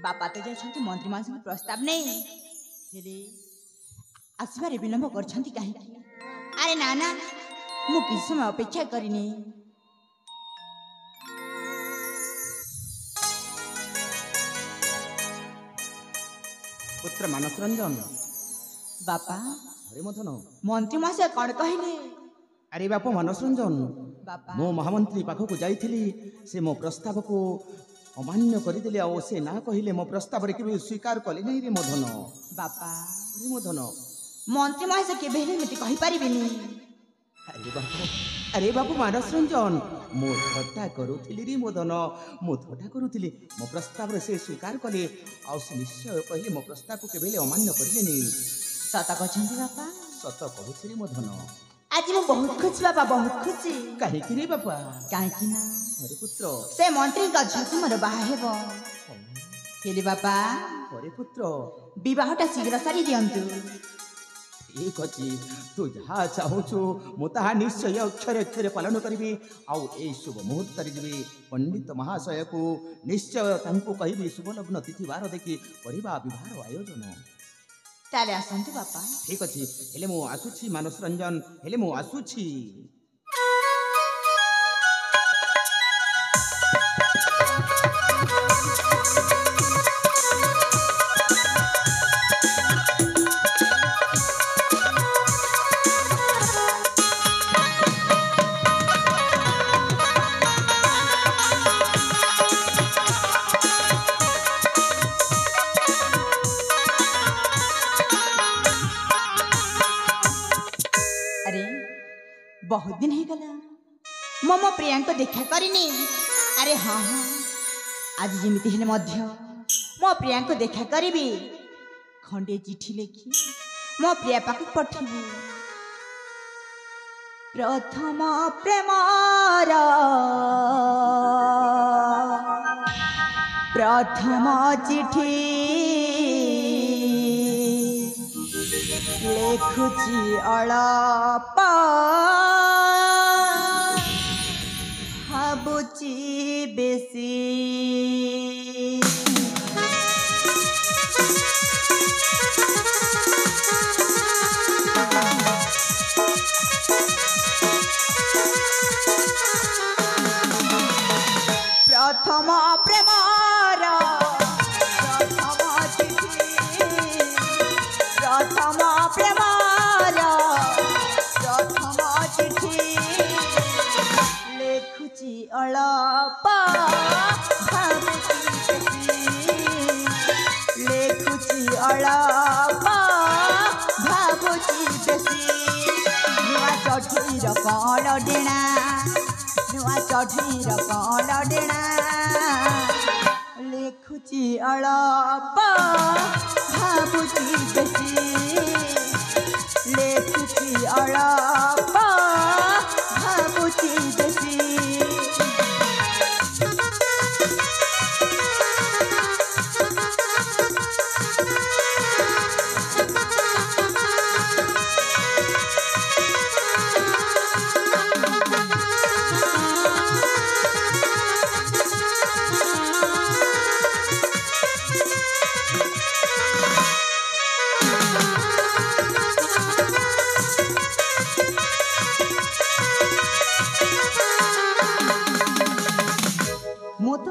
बापा तो जाइछन्ति मंत्री मानसिक प्रस्ताव नहीं हेले आसबारे विलंब करछन्ति काहेकि अरे नाना मु किछ समय अपेक्षा करिनी पुत्र मानस रंजन बापा अरे मथन मंत्री मासे कौन कहले अरे बाप मानस रंजन बापा मो महामंत्री पाखक जाइथिली से मो प्रस्ताव को अमान्य करदेले आ से ना कहले मो प्रस्ताव रे केबे स्वीकार कले नहीं रे मधन बापा अरे मधन मंत्री मासे केबे हेले मते कहि परिबिनी अरे बापू मानस रंजन मो थट्टा करूथिली रे मदन मो थट्टा करूथिली मो प्रस्ताव रे से स्वीकार कले आ से निश्चय कहले मो प्रस्ताव को केबे अमान्य करले नहीं सत कहछन्ति बापा सत कहूछि रे मदन आज मु बहुत खुश बापा बहुत खुशी काहे कि रे बापा काहे कि ना अरे पुत्र से मंत्री का झुक मोर बाहा हेबो हेले बापा अरे पुत्र विवाहटा शीघ्र सारी दियंतु ठीक अछि तू जहा चाहूछु मु ताहा निश्चय अक्षरे अक्षरे पालन करिबी आउ ए शुभ मुहूर्त रे जीवी पंडित महाशय को निश्चय तांको कहिबी शुभ लग्न तिथि वार देखि परिबा विवाह आयोजन ताले आसंतु बापा ठीक अछि हेले मु आसुछि मानस रंजन हेले मु आसुछि बहुत दिन हो गला मो प्रियांक देखा करनी अरे हाँ हाँ आज जमीती हेले मध्य मो प्रियांक देखा करी खंडे चिठी लिखी मो प्रिया पाखक पठेबी प्रथम प्रेमार प्रथम चिठी लेखुची अळप भाबुची बेसी प्रथम प्रेमार प्रथम चिठी प्रथम प्रेमार प्रथम चिठी लेखुची अळप भाबुची बेसी लेखुची अळप भाबुची बेसी नुआ चढ़ीर कण डेणा नुआ चढ़ीर कण डेणा लेखुची अळप भाबुची बेसी लेखुची अळप भाबुची बेसी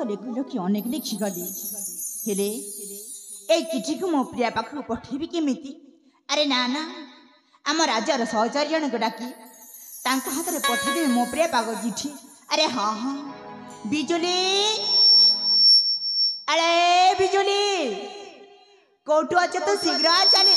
लिखु लिखि अनेक लिखिगली हेले ए चिठी को मो प्रिया पाखु पठेबी केमिति अरे ना ना आम राजार सहचारी जन को डाकी तांको हाथ रे पठेबी मो प्रिया पागो चिठी अरे हाँ हाँ बिजुली अरे बिजुली कोठु अच्छे तो शीघ्र आ चले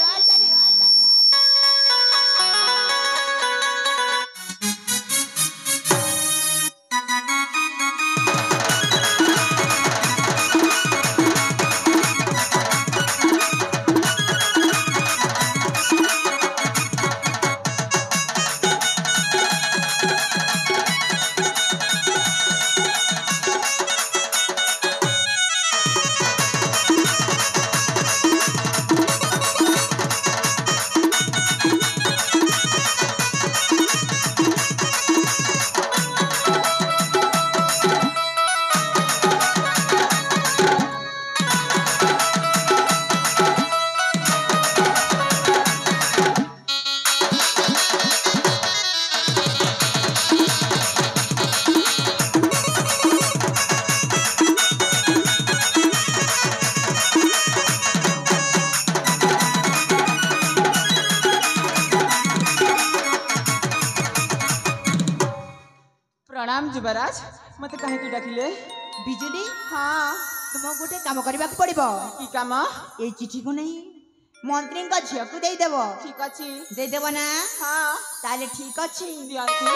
ଯୁବରାଜ ମତେ କାହିଁକି ଡାକିଲେ? ବିଜୁଳି ହଁ ତୁମକୁ ଗୋଟେ କାମ କରିବାକୁ ପଡିବ। କି କାମ? ଏଇ ଚିଠିକୁ ନେଇ ମନ୍ତ୍ରୀଙ୍କ ଝିଅକୁ ଦେଇଦେବ। ଠିକ ଅଛି। ଦେଇଦେବ ନା? ହଁ ତାହେଲେ ଠିକ ଅଛି। ଦିଅନ୍ତୁ।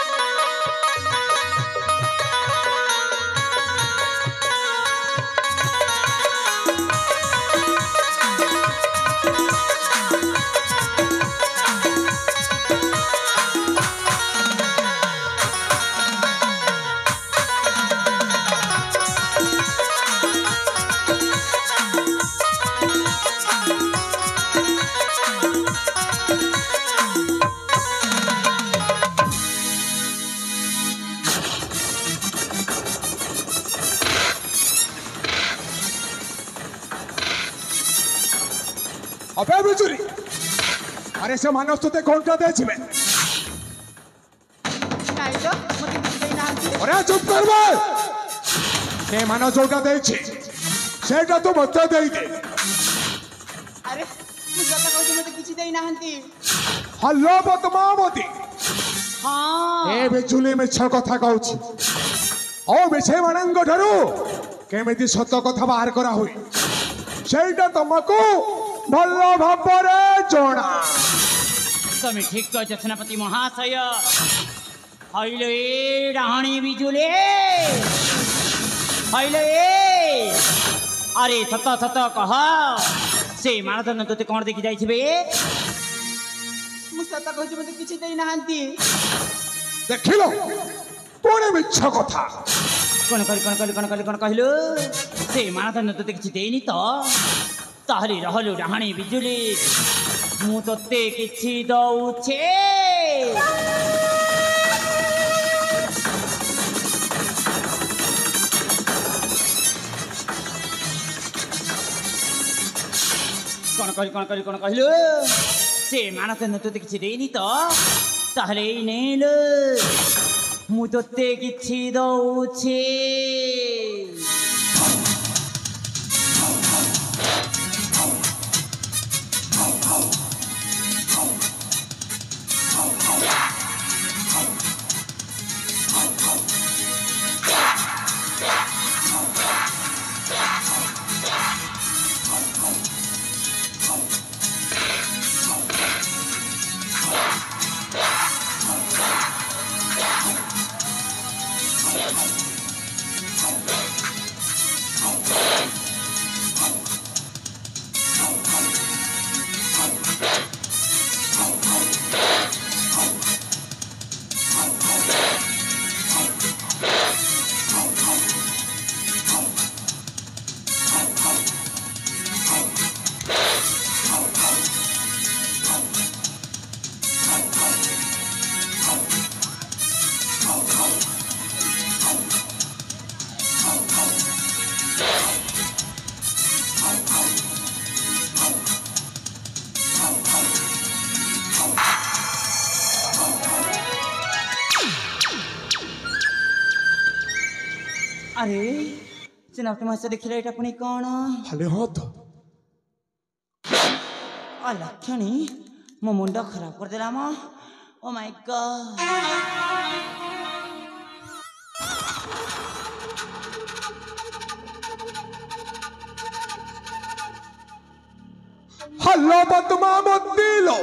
अबे बिजुली अरे से मानव तुते कोणता द्यायची बे ନାଇଁ ତ ମତେ କିଛି ଦେଇନାହାନ୍ତି। अरे चुप कर बे से मानव जोटा द्यायची सेटा तू मत देई दे। ଆରେ ମୁଁ ସତ କହୁଛି ମତେ କିଛି ଦେଇନାହାନ୍ତି। हल्लो बदमामती ହଁ ए बिजुली मिछ कथा कहूची ओ मिछे मानंग ठारू केमिति सत कथा बाहर करा हुई सेटा तुमको भलो भाबरे जणा। तमे ठीक कहछ सेनापति महाशय। हइले राहणी बिजुले हइले अरे सत सत कह से मानदन तोते कौन देखि जाई छिबे? ମୁଁ ସତ କହୁଛି ମତେ କିଛି ଦେଇନାହାନ୍ତି। देखिलो पुणे मिछ कथा कौन कहलु से मानदन तोते किछि देइनी तो ताहले रहलु राहणी बिजुली मु तोते किछि दउछे। कौन कहलु से मानदन तोते किछि देइनी तो ताहले नेलु मु तोते किछि दउछे। अरे सेनापति महाशय देखिले एटा पुणी कौन? खाली हाथ अलक्षणी मो मुंड खराब कर देला म। ओ माय गॉड हल्लो बदमामती लो।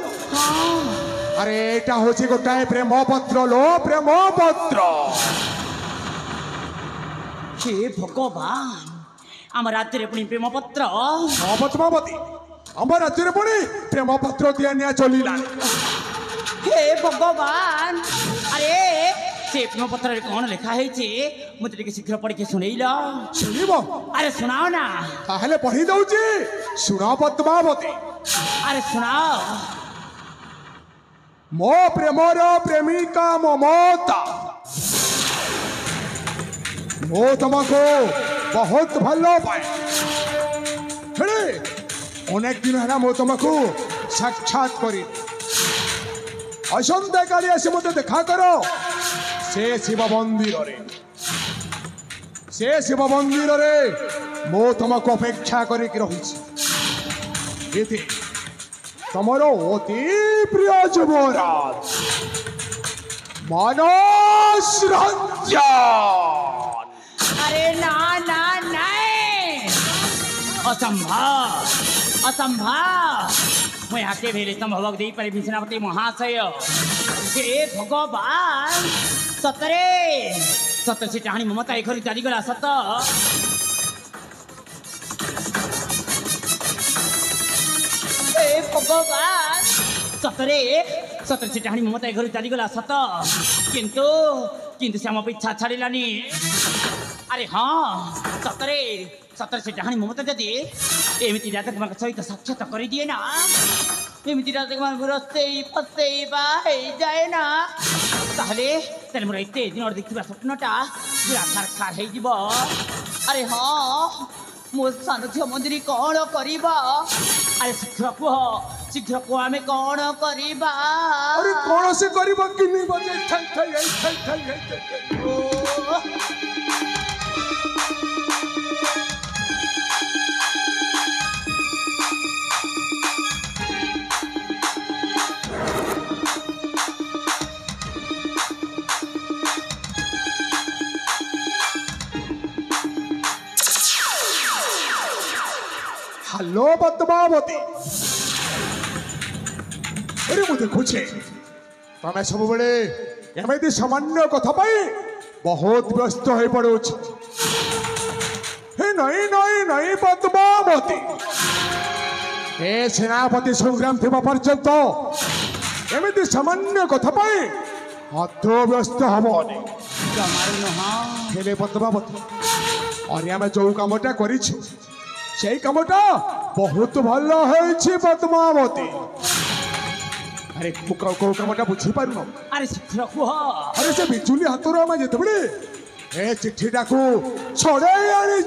अरे एटा होची गोटाए प्रेम पत्र लो प्रेम पत्र। हे भगवान आम राज्य पुणी प्रेम पत्र। बदमामती आम राज्य पुणी प्रेम पत्र दिया निया चलिला। हे भगवान अरे से प्रेम पत्र रे कौन लिखा है मत टिके शीघ्र पढ़ के सुनैल। सुनिब अरे सुनाओ ना। ताहले पढ़ी दउची सुना बदमामती। अरे सुनाओ। मो प्रेमर प्रेमिका ममता मो तुमको बहुत भलो पाए। अनेक दिन है मो तुमको साक्षात करी असंता काली आसी मत देखा करो। से शिव मंदिर रे मो तुमको अपेक्षा करी रही तमरो अति प्रिय युवराज मनोज रंजन। अरे ना ना नहीं, असंभव असंभव। मैं आके भेले संभव दे पर विष्णापति महाशय हे भगवान सतरे सत से चाहणी ममता ए घरी चालीगला सत। हे भगवान सतरे सतरे से चाहणी ममता ए घरी चालीगला सत, किंतु किंतु से आम पिछा छाड़िलानी। अरे हाँ सतरे सतरे से चाहणी ममता जदि एमती राजा कुमार सहित साक्षात कर दिए ना, एमती राजा कुमार रस्ते फसे जाए ना, ताहले तेरे मोर एते दिन देखा स्वप्नटा पूरा खार हो। अरे हाँ मो सान झील मंदिर कौन करवा? अरे शीघ्र कह आम कौन करवा? अरे कौन से करबो किनी बजे थई थई हेलो पद्मावती। अरे मुझे देखुचे तमें सब बड़े एमती सामान्य कथा बहुत व्यस्त हो पड़ो। नहीं नहीं नहीं पद्मावती, ए सेनापति संग्राम थी पर्यंत एमती सामान्य कथा अध व्यस्त हबनी। पद्मावती अरे आम जो कमटा कर कमटा बहुत भल है पद्मावती। अरे कौ कमटा बुझी पार? अरे शीघ्र कह। अरे से बिजुली हाथ आम जिते ए चिठीटा को छड़े आनी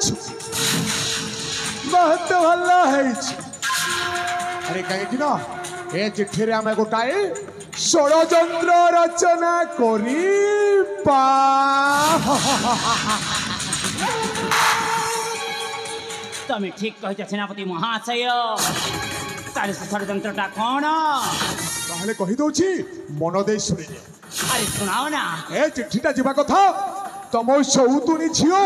बहुत भल है। अरे कहीं ना ए चिठी आम गोटाए षड़यंत्र रचना करिपा। तमें ठीक कह सेनापति महाशय, ताले से षड़यंत्रटा कौन? ताहले कहि दउछि मन दे सुनि। अरे सुनाओ ना। ए चिठीटा जीवा कथा तम सौतुनी झियो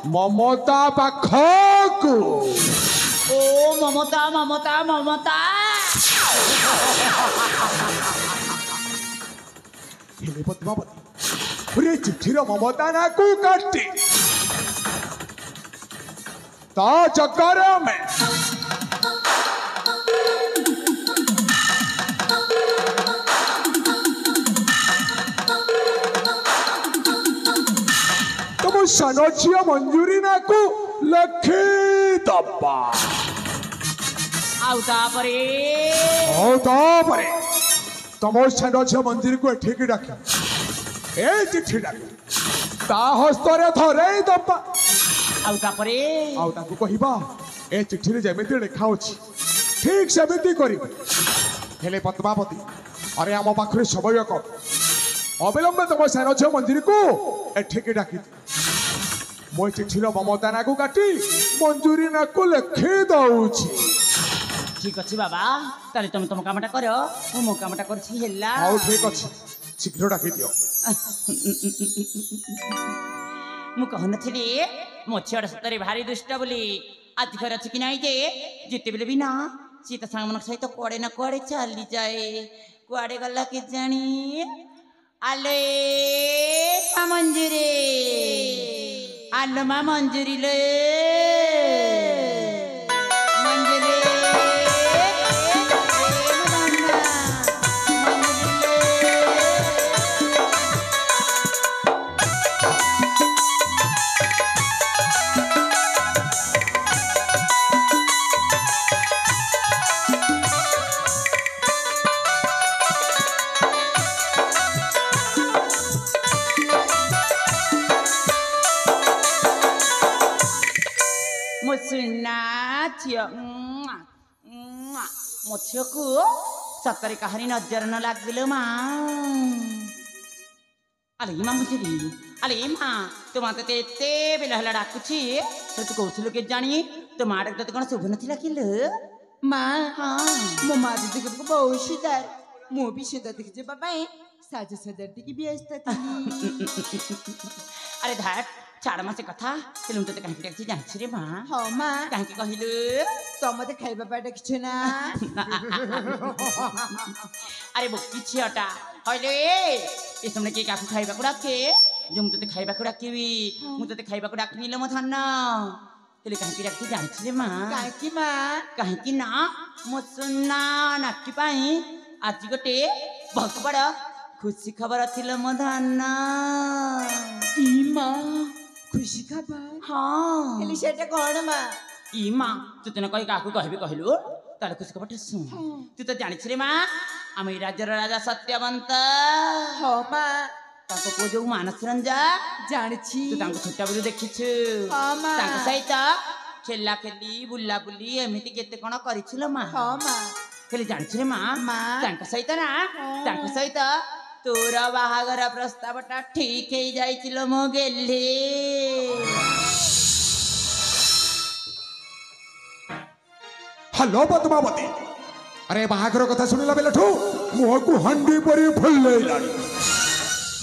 ममता पाखकु। ओ ममता ममता ममता। हेले पद्मावती अरे चिठीर ममता ना को काटी ता जगार में तुम सान झिया मंजूरी ना को लखी दबा। तुम सान झिया मंजूरी को ठीक डाक ए चिठी डाक ता हस्ତରେ धरे दबा। कहवा ए चिठी रे जमीती लिखा अच्छी ठीक सेमती कर। पद्मावती अरे आम पाखे समय कम अविलंब तुम सान झील मंदिर को एठिक डाक मो चिठीर ममता ना को काटी मंजूरी ना को लिखी दउछि। ठीक अच्छे बाबा, ताले तुम तुम कामटा कर, मो कामटा करछि हेला। हाउ ठीक अच्छे शीघ्र डाक दियो। मु कहनथिली मो छियाड़ सतरे भारी दुष्ट बोली आज घर अच्छी कि नाई जे जिते बेले भी ना सी तो सांग मन सहित कुआड़े ना कुआड़े चली जाए। कुआड़े गला के जानी। आले मंजूरी आलो मा मंजूरी ले मंजूरी मुझे को सतरे कहानी नजर न लगे माँ। अले माँ मुझे अले माँ तुम ते बेला हला डाकुची तो तू कौशल के जानी तो माँ डाक तो कौन शुभ नथिला किलो माँ हाँ मो माँ दीदी को बहुत सुंदर मो भी सुंदर दिखे बाबा साजसज्जा की व्यस्त थी। अरे धाट छाड़ मा से कथा तेलुम तो कहीं डाकछि जाछि रे मां हाँ माँ कहीं के कहिलु तो मते खाइबा पा डाकिछ ना। अरे बोकी छियाटा हइले ए समय के काकू खाइबा को डाके जो मुते खाइबा को डाकिबी मुते खाइबा को डाकनी ल म धन्न तेले कहीं के डाकछि जाछि रे मां काहे की माँ कहीं कि ना मो सुन्ना नाकी पाई आज गोटे बहुत बड़ा खुशी खबर थिल म धन्न ई माँ खुशी खबर हाँ हेली सेटा कोण माँ ई माँ तू तेना कही काकू कहबी कहलु ताले खुशी खबर सुन तू तो जानिछ रे माँ आम ई राज्यर राजा सत्यवंत हाँ माँ ताको को जो मानस रंजा जानिछि तू तांको छोटा बेलु देखिछु हाँ माँ तांको सहित खेला खेली बुला बुली एमिति केते कोन करिछिलो माँ हाँ माँ हेले जानिछ रे माँ माँ तांको सहित ना तांको सहित तोर बाहागर प्रस्तावटा ठीक हे जाइछिलो मो गेल्ली हेलो पद्मावती अरे बाहागर कथा सुनिला बेलठू मुह को हंडी परी फुल्लेलानी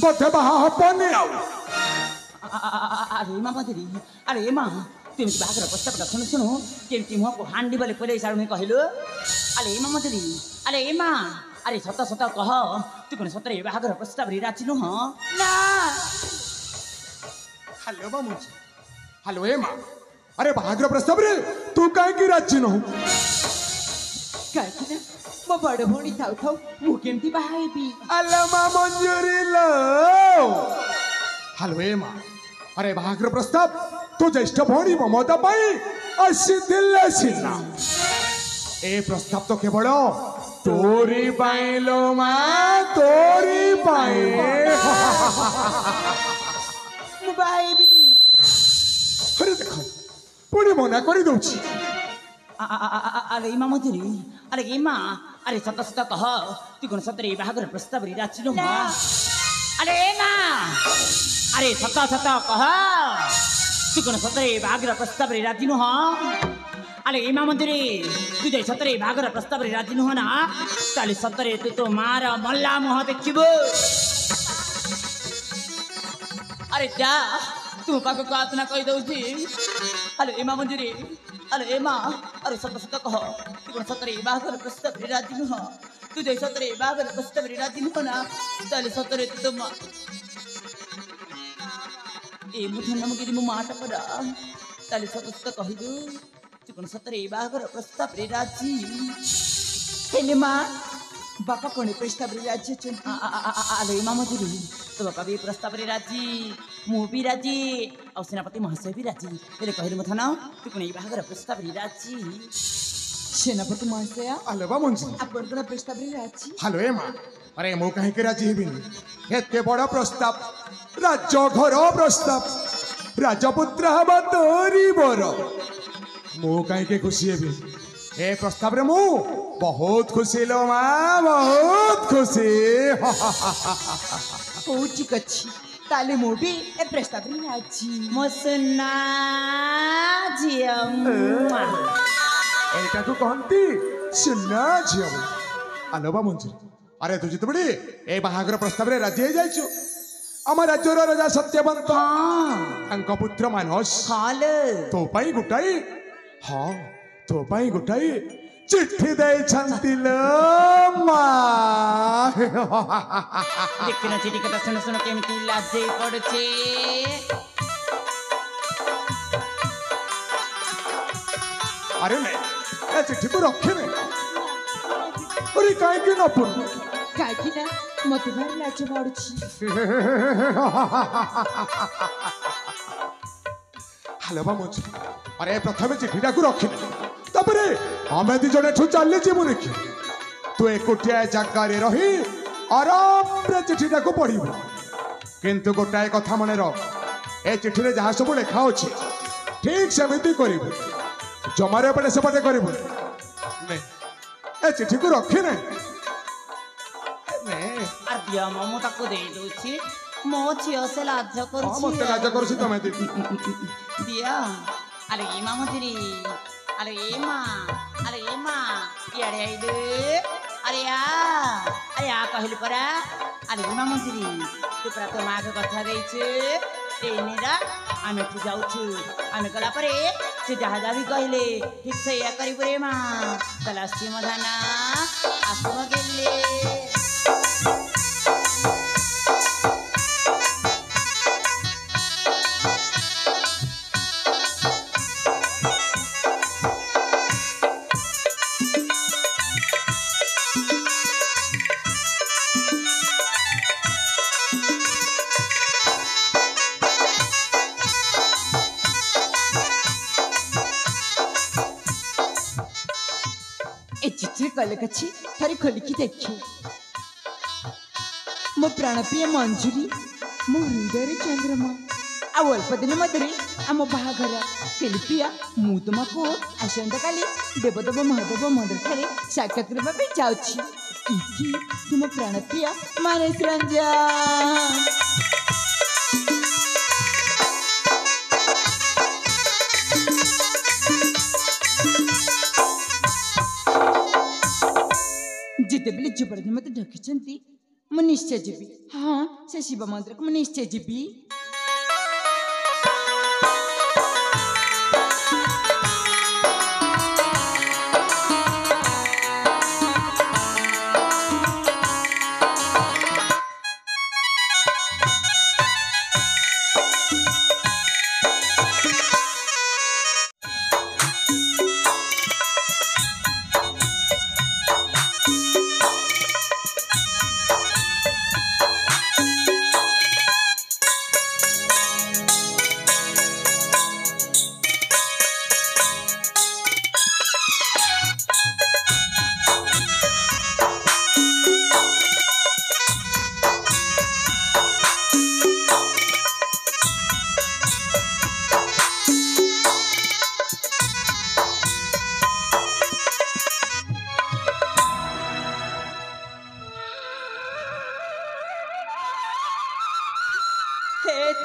बथे बाहा हपनी आउ अरे माँ मधुरी अरे माँ तुम बाहागर प्रस्तावटा सुनु सुनु केमती मुह को हांडी बोले परे सारू में कहलु अरे माँ मधुरी अरे माँ अरे सत सत कह तू कोन सतरे बाहागर प्रस्ताव रे राचिनु ह ना हेलो बामुजी हेलो ए मां अरे बाहागर प्रस्ताव रे तू काहे की राजी न काहे की ना मो बड़ भौणी थाउ थाउ मु केमती बाहाइबी अल्लाह मां मंजूरी लो हेलो ए मां अरे बाहागर प्रस्ताव तू ज्येष्ठ भौणी ममता पाई असिथिल सिना ए प्रस्ताव तो केवल तोरी पाइलो मां तोरी पाए मु बाहाइबी नी अरे देखो पुणी मना कर दउछि अरे माँ मधुरी अरे माँ अरे सत सत कह तू कोन सतरे बाहागर प्रस्ताव रे राचिनु ह अरे माँ अरे सत सत कह तू कोन सतरे बाहागर प्रस्ताव रे राजिनु ह अरे माँ मधुरी तू जे सतरे बाहागर प्रस्ताव रे राजिनु ह ना ताले सतरे तू तो मार मल्ला मुह देखिबो अरे जा तू पाको बात ना कहि दउछि अरे माँ मंजूरी अरे माँ अरे सत सत कह तू कोन सतरे बाहागर प्रस्ताव रे राजिनु ह तू जे सतरे बाहागर प्रस्ताव रे राजिनु ह ना ताले सतरे तू तो मा ए मुठन नमगिरी मु माटा पड़ा ताले सत सत कहिदु तू कोन सतरे बाहागर प्रस्ताव रे राजी हेले माँ बापा कोने प्रस्ताव रे राजी छन्ती अरे माँ मधुरी तो बापा भी प्रस्ताव रे राजी मु भी राजी और सेनापति महाशय भी राजी हेले कहलु मथन तू कोन बाहागर प्रस्ताव रे राजी सेनापति महाशय अल्लाह मंजूरी आपण कोना प्रस्ताव रे राजी हेलो ए मां अरे मु कहीं के राजी हेबिनी एते बड़ा प्रस्ताव राज्य घर प्रस्ताव राजपुत्र हवा तोरी बर मु कहीं के खुशी हेबी ए प्रस्ताव रे मु बहुत खुशी लो मां बहुत खुशी ओ ठीक अछि ताले मु भी ए प्रस्ताव रे राजी मो सुना जियम एटा को कहंती सुना झियो अलोबा मंजूरी अरे तुझे तो बड़ी ए बाहागर प्रस्ताव रे राजी हे जाइछु आम राज्यर राजा सत्यवंत तांको पुत्र मानस हाल तो पाई गुटाई हाँ तो पाई गुटाई चिट्ठी दे छंतिल मां देखना चिठी कथा सुन सुन केमिति लाजे पड़छे अरे नहीं ए चिट्ठी को रखे नहीं अरे काहे के न पुन काहे की ना मते भारी लाज माडुछि हेलो बामुज अरे प्रथम चिठीटा को रखी तापरे हमें दी जने ठु चली जीवु देखि तू एकोटिया जगार रही आराम रे चिठीटा को पढ़िबु किंतु गोटाए कथा मने रख ए चिठी रे जहा सब लिखा अछि ठीक सेमिति करिबु जमारे पटे से पटे करिबु नहीं ए चिठी को रखी नहीं आर दिया ममो ताको दे दोछि मो छियो से लाज हां करछि मते लाज करछि तमे दे दिया अरे माँ मधुरी अरे माँ यारे आइले अरे आ कहलु परा আরে রিমা মন্ত্রী তু পুরা তো মাকে কথা ଦେଇଛୁ এই নিরা আমি এଠୁ যাଉଛୁ ଆମେ ଗଲା ପରେ ସେ ଯାହା ଯାହା ବି କହିଲେ ଠିକ୍ ସେଇଆ କରିବୁ ରେ ମା ତାହେଲେ ଆସୁଛି ମୋ ଧାନ ଆସିବ ଗେଲେ चिट्ठी कल कछि थरी खोलिकी देखी मो प्राणप्रिय मंजूरी मो हृदय चंद्रमा आ अल्प दिन मध्य आम बाहाघर हेली प्रिया मु तुमको आसंता काली देवदेव महादेव मंदिर ठारे साक्षात करबा पे जाउछि इति तुम प्राणप्रिय मानस रंजन जितेबले जुबरदन मत ढकिछंती मु निश्चय जीबी हाँ से शिव मंदिर को मु निश्चय जीबी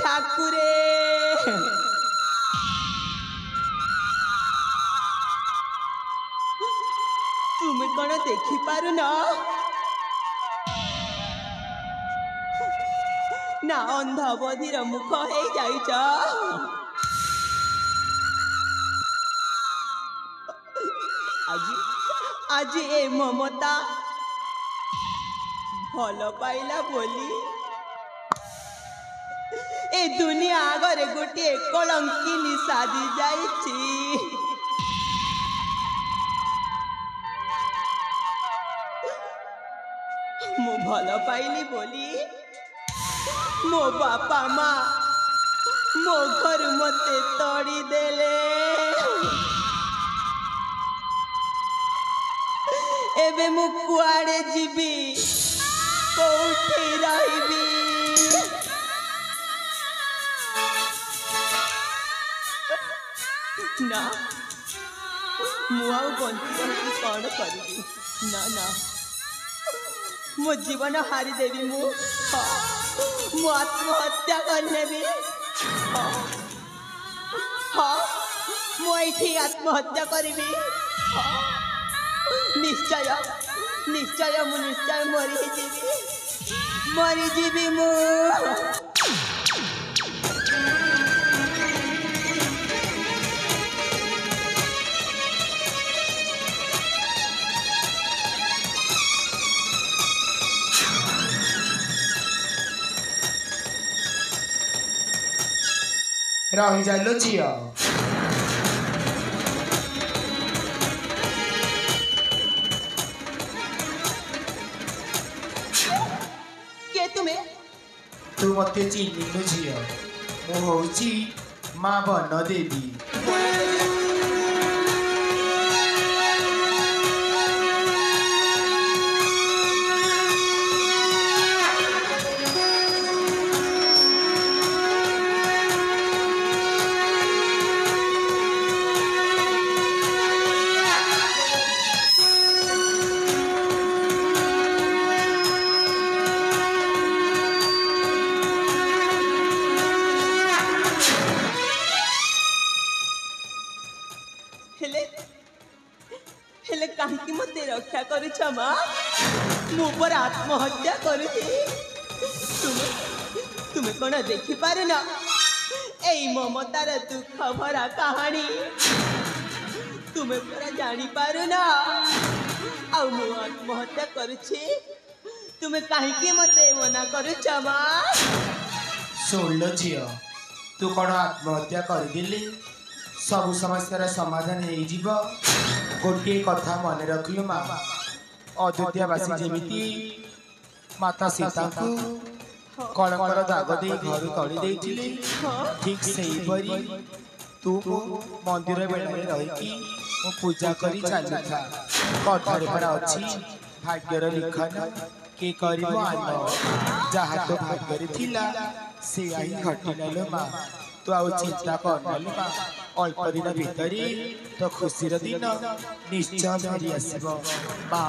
ठाकुरे तुम कौन देखी पार ना अंधा बधिर मुख हो जाइछ आज ए ममता भल पाइला बोली ए दुनिया आगरे गोटे कलंकिनी साजी जाइछि मु भल पाइली बोली मो बापा माँ मो घर मते तोड़ी देले एबे मु कुआड़े जीबी कोठी रहिबी ना मुआउ बंची कौन करी ना ना मो जीवन हारी देवी मु आत्महत्या करनेबी हाँ मुझे आत्महत्या करी निश्चय निश्चय मु निश्चय मरी जीवी मु रही जाइलो झियो के तुम्हें तू मते चिन्हिनु झियो मु होउची मां बन देवी कहीं मत रक्षा कर मु पर आत्महत्या करुची तुमे कौन देखी पारे ना एई ममतार दुख भरा कहानी तुमे पूरा जानी पारे ना आ मु आत्महत्या करुछी तुमे काहे मते मना करुछ मा ଶୁଣିଲ ଝିଅ ତୁ କ'ଣ ଆତ୍ମହତ୍ୟା କରିଦେଲି ସବୁ ସମସ୍ୟାର ସମାଧାନ ହେଇଯିବ ଗୋଟିଏ କଥା ମନେ ରଖିଲୁ ମା ଅଯୋଧ୍ୟାବାସୀ ଯେମିତି ମାତା ସୀତାଙ୍କୁ କଳଙ୍କର ଦାଗ ଦେଇ ଘରୁ ତଳି ଦେଇଥିଲେ ଠିକ୍ ସେହିପରି ତୁ ମନ୍ଦିର ବେଳାରେ ରହିକି ମୁଁ ପୂଜା କରି ଚାଲୁଥା କଥାରେ ପରା ଅଛି ଭାଗ୍ୟର ଲିଖନ କିଏ କରିବ ଆନ ଯାହା ତୋ ଭାଗ୍ୟରେ ଥିଲା ସେଇଆ ହିଁ ଘଟିଲା ଲୋ ମା ତୁ ଆଉ ଚିନ୍ତା କରନାଲୁ ମା ଅଳ୍ପ ଦିନ ଭିତରେ ତୋ ଖୁସିର ଦିନ ନିଶ୍ଚୟ ଫେରି ଆସିବ ମା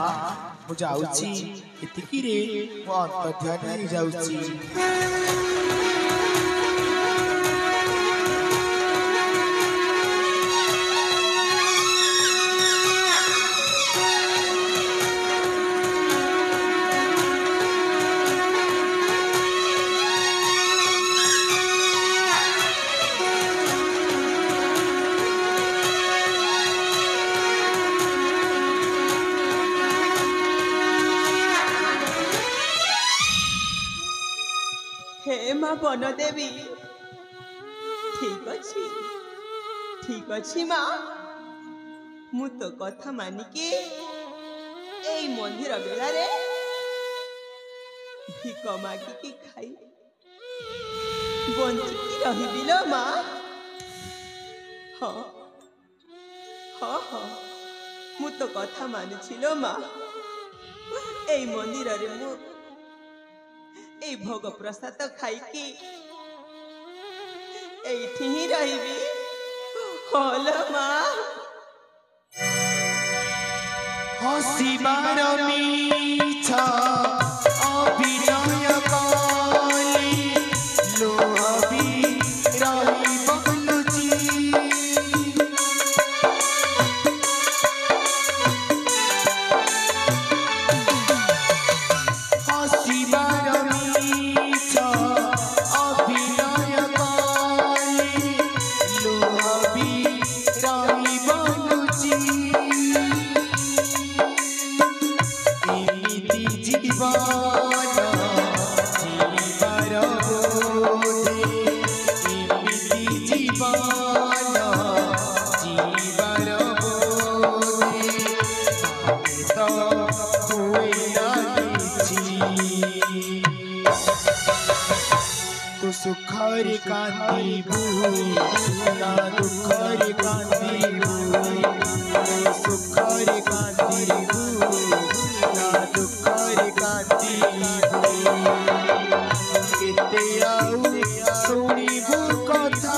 ମୁଁ ଯାଉଛି ଏତିକିରେ ମୋ ଅନ୍ତର୍ଧ୍ୟାନ ହେଇଯାଉଛି हे माँ बन देवी ठीक अच्छी माँ मु तो कथा मानिके एई मंदिर बेलारे भिक मागिकी खाई बंचिकी रहिबी लो माँ हाँ हाँ हाँ मु तो कथा मानुछि लो माँ एई मंदिर रे मु এই ভোগ প্রসাদ খাইকি এইଠି ହିଁ ରହିବି হলো মা হসিবার মিছ অভিনয় কলি লোভি রহিব লুচি হসিবার মিছ অভিনয় কলি লোভি রহিব লুচি এমিতি জীবন জীবার বোধে এমিতি জীবন জীবার বোধে তো হুয়ে লাগিছি তু সুখরে কান্দিবু না দুঃখরে কান্দিবু সুখরে কান্দিবু না দুঃখরে কান্দিবু কেতে আউ শুনিবু কথা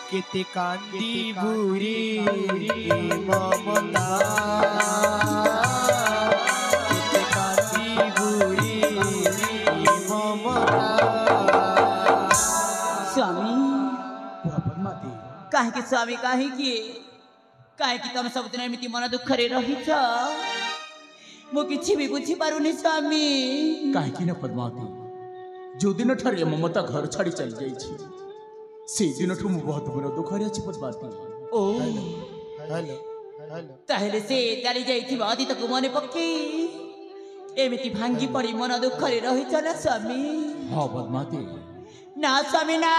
কেতে কান্দিবু রে মমতা কেতে কান্দিবু রে মমতা स्वामी ପଦ୍ମାବତୀ କାହିଁକି ସ୍ୱାମୀ କାହିଁକି କାହିଁକି ତମେ ସବୁଦିନ ଏମିତି ମନ ଦୁଃଖରେ ରହିଛ ମୁଁ କିଛି ବି ବୁଝିପାରୁନି ସ୍ୱାମୀ କାହିଁକି ନା ପଦ୍ମାବତୀ ଯୋଉଦିନ ଠାରୁ ଏ ମମତା ଘର ଛାଡ଼ି ଚାଲି ଯାଇଛି ସେଇଦିନଠୁ ମୁଁ ବହୁତ ମନ ଦୁଃଖରେ ଅଛି ପଦ୍ମାବତୀ ଓ ହ୍ୟାଲୋ ହ୍ୟାଲୋ ତାହେଲେ ସେ ଚାଲି ଯାଇଥିବା ଅତୀତକୁ ମନେ ପକେଇ ଏମିତି ଭାଙ୍ଗି ପଡ଼ି ମନ ଦୁଃଖରେ ରହିଛ ନା ସ୍ୱାମୀ ହଁ ପଦ୍ମାବତୀ ନା ସ୍ୱାମୀ ନା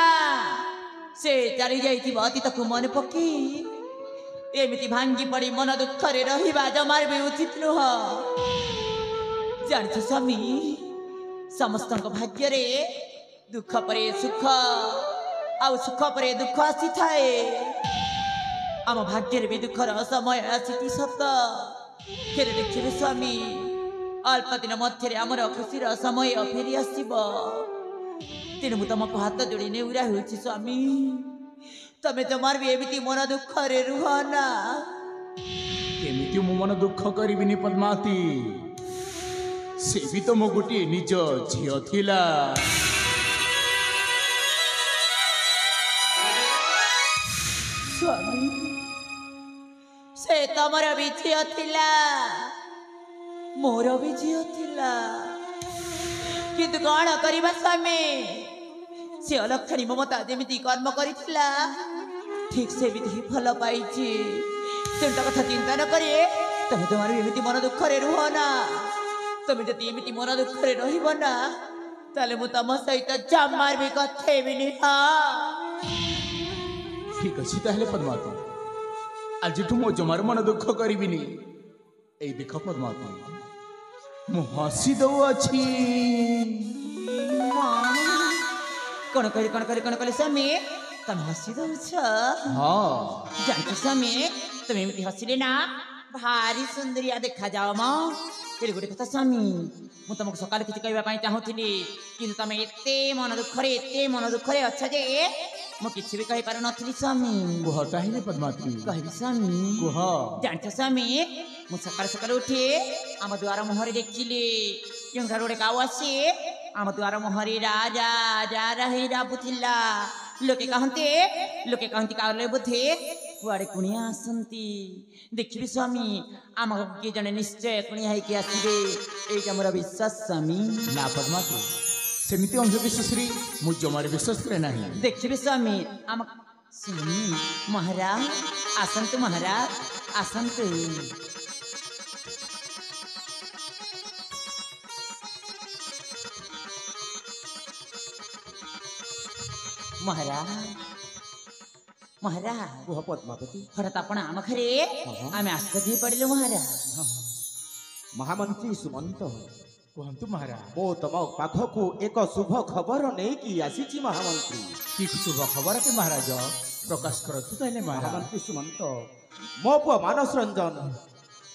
ସେ ଚାଲି ଯାଇଥିବା ଅତୀତକୁ ମନେ ପକେଇ ଏମିତି ଭାଙ୍ଗି ପଡ଼ି ମନ ଦୁଃଖରେ ରହିବା ଜମାର ବି ଉଚିତ ନୁହଁ ଜାଣିଛ ସ୍ୱାମୀ ସମସ୍ତଙ୍କ ଭାଗ୍ୟରେ ଦୁଃଖ ପରେ ସୁଖ ଆଉ ସୁଖ ପରେ ଦୁଃଖ ଆସିଥାଏ ଆମ ଭାଗ୍ୟରେ ବି ଦୁଃଖର ସମୟ ଆସିଛି ସତ ଫେରେ ଦେଖିବେ ସ୍ୱାମୀ ଅଳ୍ପ ଦିନ ମଧ୍ୟରେ ଆମର ଖୁସିର ସମୟ ଫେରି ଆସିବ ତେଣୁ ମୁଁ ତମକୁ ହାତ ଯୋଡ଼ି ନେଉରା ହେଉଛି ସ୍ୱାମୀ ତମେ ଜମାର ବି ଏମିତି ମନ ଦୁଃଖରେ ରୁହ ନା କେମିତି ମୁଁ ମନ ଦୁଃଖ କରିବିନି ପଦ୍ମାବତୀ ସେ ବି ତ ମୋ ଗୋଟିଏ ନିଜ ଝିଅ ଥିଲା ସ୍ୱାମୀ से तमर भी झील थिला मोर भी झील थिला किंतु कौन करवा स्वामी से अलक्षणी ममता जमी कर्म करिथिला ठीक से भी फल पाई कथा चिंता न करे तुम तुम्हारे एमती मन दुख रुह ना तुम जदि एमती मन दुख रहा ताले मु तुम सहित जमार भी कथेबिनी ठीक अच्छी ताहले पद्मावती आज मो जमार मन दुख करिबिनी ए देख पद्मावती मु हसी दउअछि कौन करे स्वामी तुम हसी दौछ हाँ जानते स्वामी तुम एमती हसिले ना भारी सुंदरिया देखा जाओ म तेरे गोटे कथा स्वामी मु तुमको सकाल किसी कहवाई चाहूली कि तुम एत मन दुखरे अच्छा जे मु किसी भी कही पार नी स्वामी कुह ताहिले पद्मावती कहली स्वामी कुह जानते स्वामी मु सकाल सकाल उठे आम द्वार मुहरे देखिली क्यों गोटे काऊ आसी आम द्वार मुहरे राजा राजा ही राबुला लोके कहते काले बोधे कुआड़े कुणिया आसती देखिए स्वामी आम किए जड़े निश्चय कुणिया होगी आसवे ये मोर विश्वास स्वामी ना पद्मावती सेमिति अंधविश्वास मु जमार विश्वास करे नहीं देखिए स्वामी आम स्वामी महाराज आसतु महाराज आसतु महाराज महाराज कुह पद्मावती हठात आपण आम घरे आम आश्चर्य पड़े महाराज महामंत्री सुमंत कहतु महाराज मो तुम पाखक एक शुभ खबर नहीं कि आसी महामंत्री कि शुभ खबर के महाराज प्रकाश करतु ताले महाराज महामंत्री सुमंत मो पुआ मानस रंजन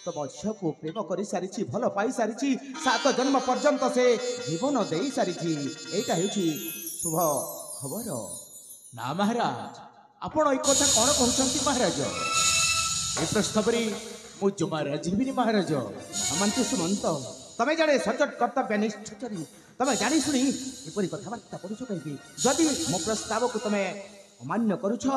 तुम झील को प्रेम कर सारी भल पाई सारी 7 जन्म पर्यंत से जीवन दे सारी एटा हेउची शुभ खबर ना महाराज आपण ए कथा कौन कहते महाराज ए प्रस्ताव मु जमा राजीविनी महाराज महामंत्री सुमंत तमें जाने सचोट कर्तव्य निष्ठचरी तमें जानी शुणी एपरी कथबार्ता करुछ कहीं जदि मो प्रस्ताव को तमें अमान्य करुछ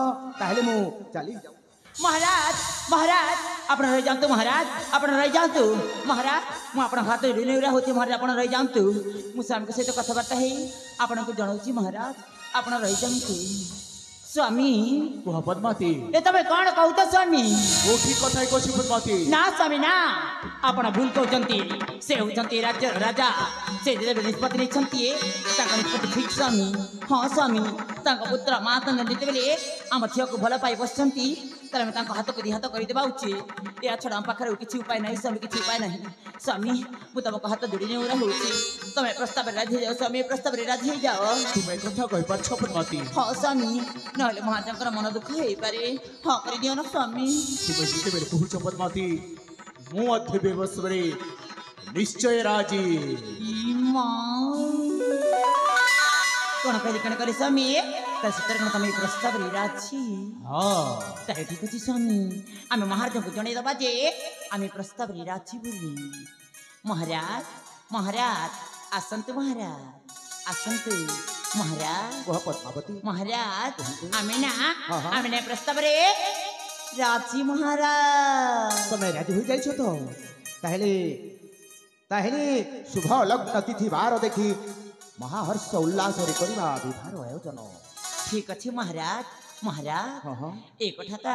ताहले मु चली जाऊ महाराज महाराज आपण रही जातु महाराज आपण रही जातु महाराज मु आपण हाथ रिनेउरा होती महाराज आपण रही जातु मु स्वामी के सहित कथबार्ता है आपण को जनाउची महाराज आपण रही जातु स्वामी कुह पद्मावती ए तमे कौन कहत स्वामी वो ठीक कथा कहछि पद्मावती ना स्वामी ना आपण भूल कहते से होचंती राज्य राजा से निष्पत्ति नहीं निष्पत्ति ठीक स्वामी हाँ स्वामी पुत्र महातंड जिते आम झील को भल पाई बसती हाथ को दिहात करदेवा उचित या छड़ा आम पाखे किसी उपाय ना स्वामी किसी उपाय ना स्वामी मुझे तुमको हाथ जोड़ी नेउरा हो तुम प्रस्ताव राजी जाओ स्वामी प्रस्ताव राजी जाओ तुम कथा कही पार पद्मावती हाँ स्वामी ना महाराज मन दुख हो पारे हाँ कर दियो ना स्वामी तुम जिते कहूच पद्मावती मुझे व्यवस्था निश्चय राजी कौन करी स्वामी कौन तुम प्रस्ताव राजी हाँ ताहे ठीक अच्छे स्वामी आम महाराज को जन दबा जे आम प्रस्ताव राजी बोली महाराज महाराज आसतु महाराज आसतु महाराज कुह पद्मावती महाराज आम ना प्रस्ताव रे राजी महाराज तमें राजी हो जाइछ तो ताहले शुभ लग्न तिथि बार देखी महाहर्ष उल्लास करवा विवाह आयोजन ठीक अच्छे महाराज महाराज हाँ एक कथा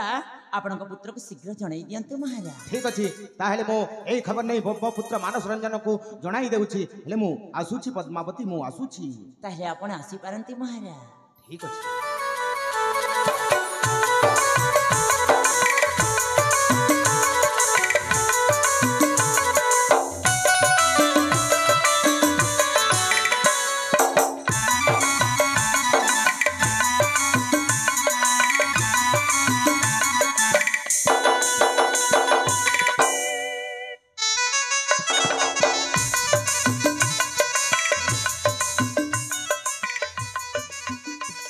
आपण पुत्र को शीघ्र जन दियंतु महाराज ठीक अच्छे ताहले मो ए खबर नहीं मो पुत्र मानस रंजन को जनाई देउछि हेले मु आसुछि पद्मावती मु आसुछि ताहले आपण आसी पारंती महाराज ठीक अच्छे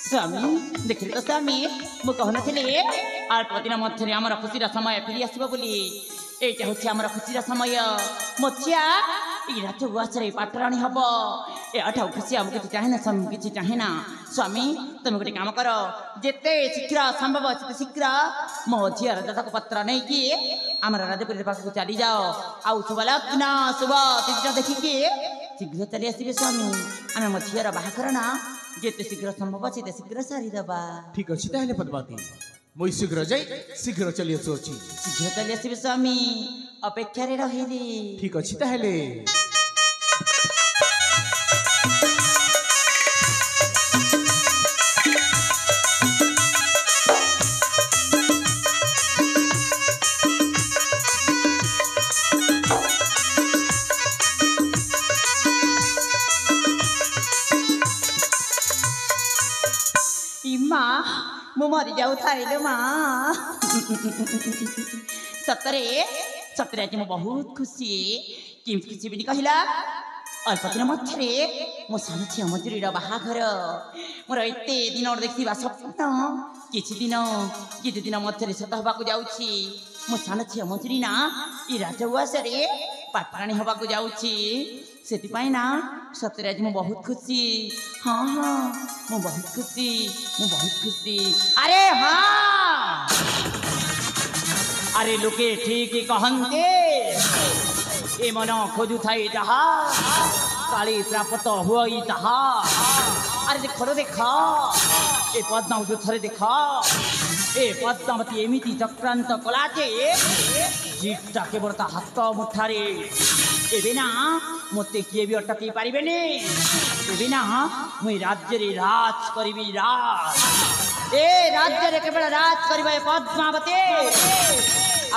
स्वामी देखिले तो स्वामी मु कहन थिले अल्प दिन मध्य आमर खुशी समय फेरी आसब बोली एटा हूँ आमर खुशी समय मचिया ये राज उआसरे पाटराणी हम एठा खुशी आम किसी चाहे ना स्वामी किसी चाहे ना स्वामी तुम गोटे काम कर जिते शीघ्र संभव से शीघ्र मो झीर दादा को पत्र नहीं कि आमर राजपुरी पाखक चली जाओ आउ शुभ लग्न शुभ तिथि देखिकी शीघ्र चली आसबे स्वामी आम मो झीर बाहाघर ना जेते शीघ्र संभव से शीघ्र सारीदबा ठीक अच्छी ताहले पद्मावती मुई शीघ्र जाई शीघ्र चली आसुची शीघ्र चली आसबे स्वामी अपेक्षा रे रहिली ठीक अच्छी ताहले मु मरी जाऊ थाइले माँ सतरे सतरे आज मु बहुत खुशी किम खुशी भी कहला अल्प दिन मध्य मो सानो झिया मजुरी बाहाघर मोर एते दिन देखा स्वप्न किछि दिन मध्य सत हवा जाऊँगी मो सानो झिया मजुरी ना ये राजउआस पाटराणी हवा जाऊँगी से ना सतरे आज मु बहुत खुशी हाँ हाँ मु बहुत खुशी अरे हाँ अरे लोके ठीक कहंते ए मन खोजु थाई जहा काली प्राप्त हुई तहा अरे देख ए पद्मावती थरे देख ए पद्मावती एमिति चक्रांत कला जे जीटा केवल ता हाथ मुठारे एबे ना मते किए भी अटकी पारिबेनी एबे ना मुई राज्य रे राज करिबी राज ए राज्य रे केवल राज करिबा ए पद्मावती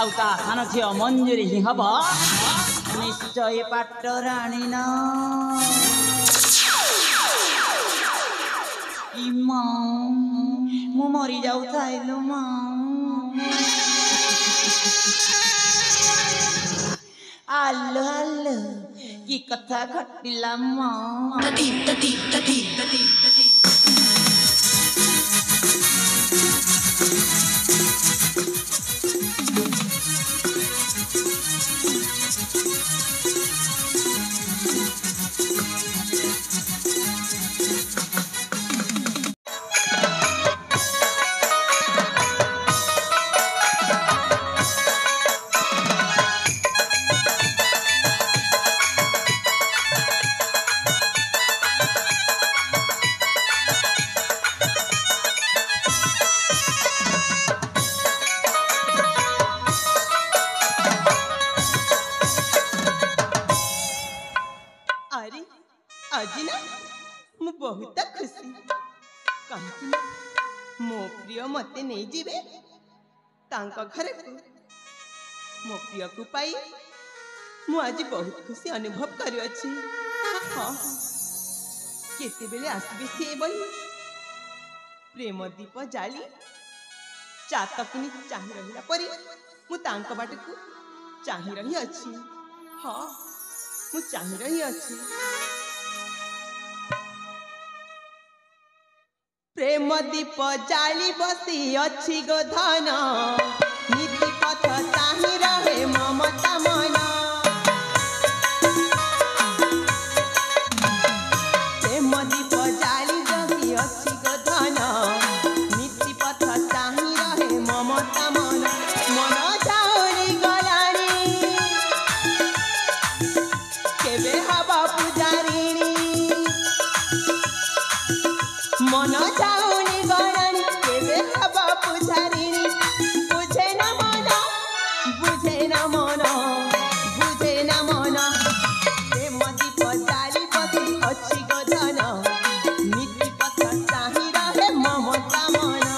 आउ ता सानो झियो मंजूरी ही हब निश्चय पाटराणी ना इमा मु मरी जाऊ थाइलो मां आलो आलो की कथा घटिला मां बहुत खुशी कहीं मो प्रिय मते नहीं जीवे तांका घरे को मो प्रिय को पाई मु आज बहुत खुशी अनुभव करियछि हाँ केते बेले आसबे से बोली प्रेम दीप जाली चातकनी चाहि रहिला परी मु तांका बाट को चाहि रही अछि हाँ मु चाहि रही अछि प्रेम दीप जाली बसी अच्छी गो धन नीति पथ चाहि रहे ममता मन प्रेम दीप जाली बसी अच्छी गो धन नीति पथ चाहि रहे ममता मन मन जाऊनी गलानी केबे हवा पुजारिणी मन जाऊनी गलानी केबे हवा पुजारिणी बुझे न मन बुझे न मन बुझे न मन प्रेम दीप जाली बसी अच्छी गो धन नीति पथ चाहि रहे ममता मन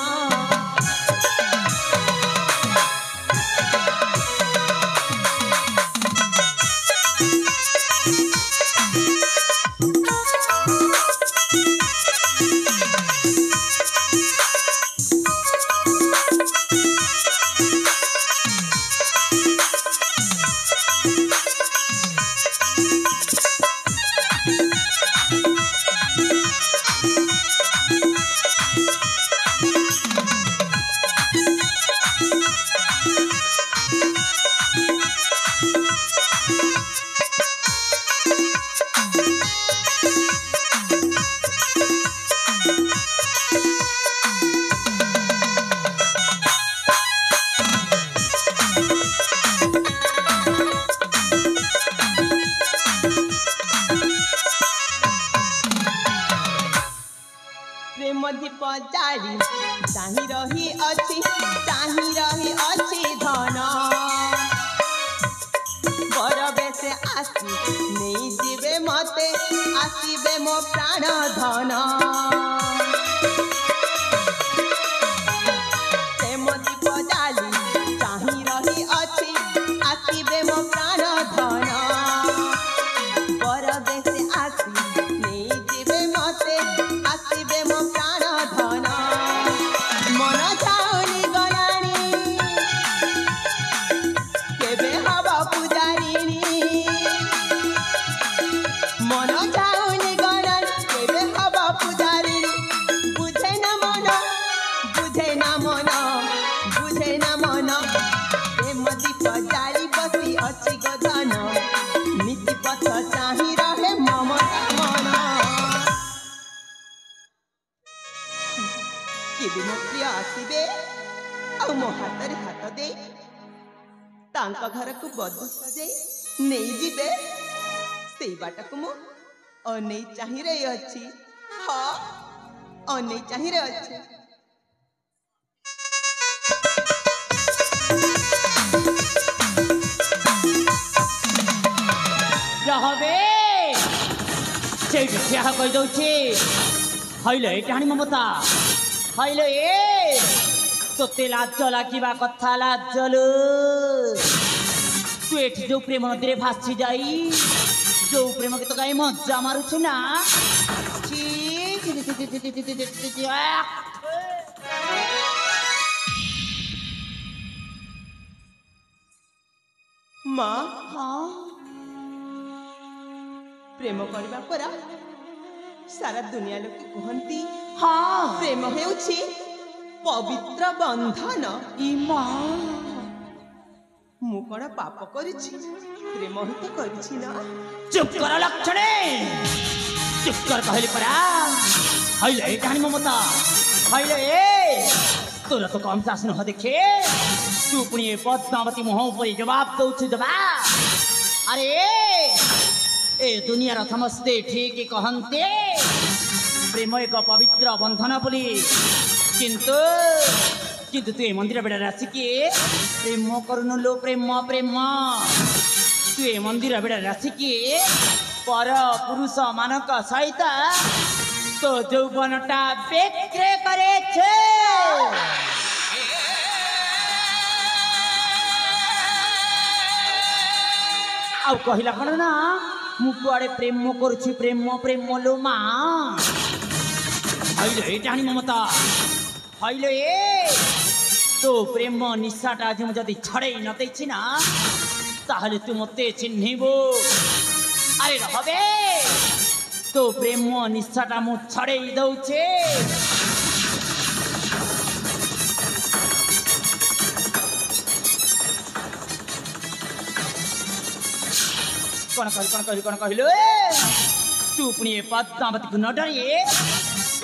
चाही रही अच्छी धन बर बेसे आसी नहीं जीवे मते आसीबे मो प्राण धन प्रेम दीप जाली चाही रही अच्छी आसीबे मो प्राण धन बर बेसे आसी नहीं जीवे मते आसीबे मो प्राण धन मन चाउनी गलानी केबे हवा पुजारिणी मन चाउनी गलानी केबे हवा पुजारिणी बुझे ना मन प्रेम दीप जाली बसी अच्छी गधन नीति पथ चाही रहे ममता मन केबे मो प्रिय आसीबे आ मो हाथ दे तांका घर को बधु सजे नहीं जीवे से बाट को मो अनै चाही रे अछि हाँ अनै चाही रे अछि रहबे से क्या कह दउछे हइले टाणी ममता हइले ए तोते लाज लागिबा कथा लाजलु तू एठी जो प्रेम नदीरे भासी जाई जो प्रेम के तो गाई मजा मारुछ ना माँ हाँ प्रेम करबा परा सारा दुनिया लोक कहती हाँ प्रेम हेउछि पवित्र बंधन इमा मु कण पाप करिछि प्रेम ही तो करिछि ना चुप कर लक्षणे चुप कर कहली परा हइले टाणी ममता हइले तोरा तो कम शासन हो देखे तू पुणी पद्मावती मुह पर जवाब दउछु जवाब अरे ए दुनिया समस्ते ठीक कहते प्रेम एक पवित्र बंधन बोली किंतु किंतु तु मंदिर बेड़ा आसिकी प्रेम करुनु लो प्रेम प्रेम तु मंदिर बेड़ा आसिकी पर पुरुष मानक सहित तो यौवनटा बिक्रे करे छे आउ कहिला कण ना मु कुआडे प्रेम करुछि प्रेम प्रेम लो मा हइले टाणी ममता हइले तो प्रेम निशाटा आज जदि छड़े न देछि ना ताहले तू मते चिन्हिबो अरे रहबे तो प्रेम निशाटा मु छड़े दउछे कौन कहलो तू पुणी पद्मावती को न डरिए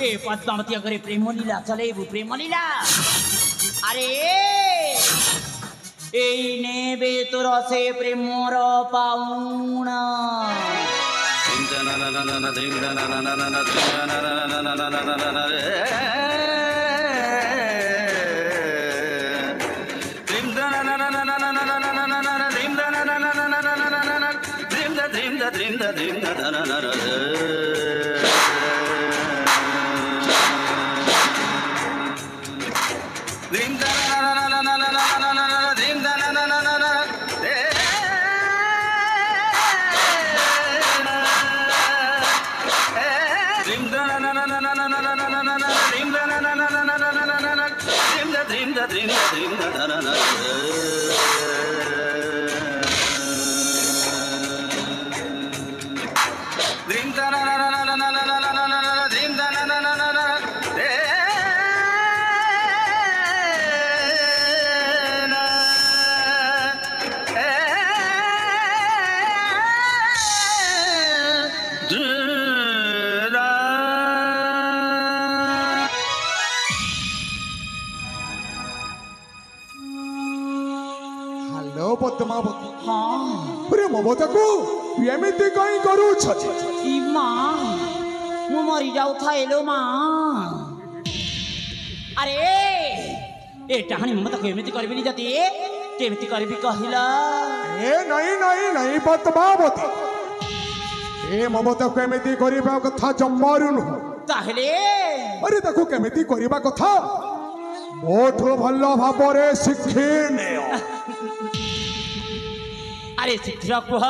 ए पद्मावती अगर प्रेम लीला चलेबू प्रेम लीला अरे नेबे तोर से प्रेमर पाउना पद्मावती हाँ अरे ममता को एमती कहीं करूछ माँ मु मरी जाऊ था लो माँ अरे ए टाणी ममता को एमती करबिनी जति केमती करबी कहिला ए नहीं नहीं नहीं पद्मावती ए ममता को एमती करबा कथा जम्मारू नुह ताहले अरे ताको केमती करबा कथा मोठो भल्लो भाबरे शिखिने अरे शीघ्र कुह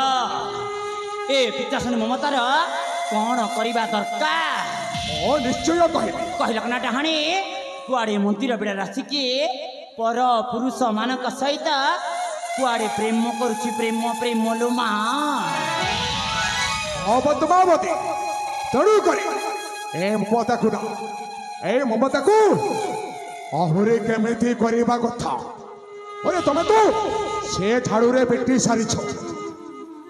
ए पितासन ममतार कौन करबा दरकार ओ निश्चय कहबी कहला ना डाहाणी कुआड़े मंदिर बेड़ा राशि की पर पुरुष मानक सहित कुआड़े प्रेम करुछि प्रेम प्रेम लोमा पद्मावती तेणु करी ए ममता को ना ए ममता को अहुरे केमिति करबा कथा अरे तमे तो से झाड़ू रे बेटी सारी छो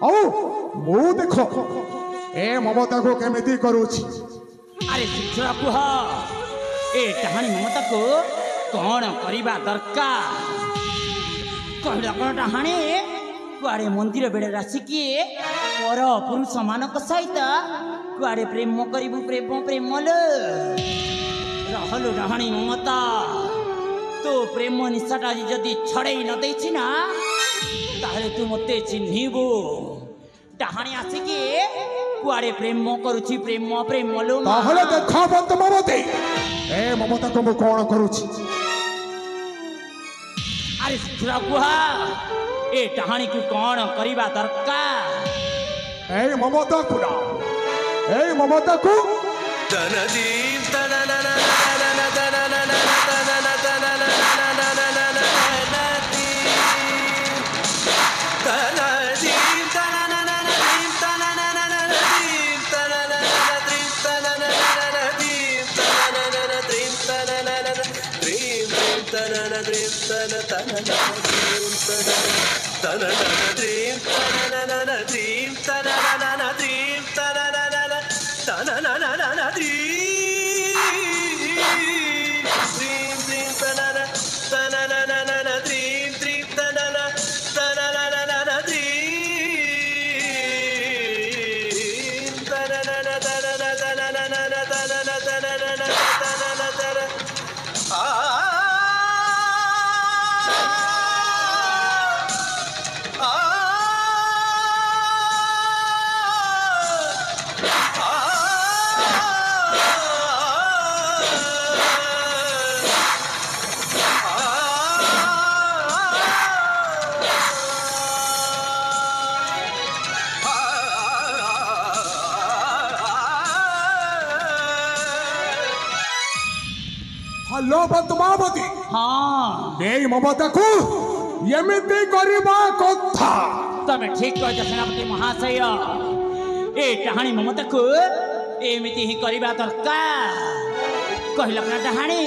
औ मु देखो ए ममता को केमिति करूछि अरे शीघ्र कुह ए डाहाणी ममता को कौन करबा दरकार कहला कौन डाहाणी कुआड़े मंदिर बेड़ा राशि की पर पुरुष मानक सहित कुआड़े प्रेम करिबु प्रेम प्रेम लो रहलो डाहाणी ममता तो प्रेम निशाटा जदि छड़े न देछि ना ताहले तू मते चिन्हिबु डाहाणी आसिकी कुआड़े प्रेम करुछि प्रेम प्रेम लो ताहले देखो पद्मावती ए ममता को मु कोन करूछि अरे शीघ्र कुहा ए डाहाणी को कौन करबा दरकार ए ममता को ना ए ममता को हेलो पद्मावती हाँ ए ममता को एमिति करबा कथा तमे ठीक कह सेनापति महाशय ए डाहाणी ममता को एमिति ही करबा दरकार कहला ना डाहाणी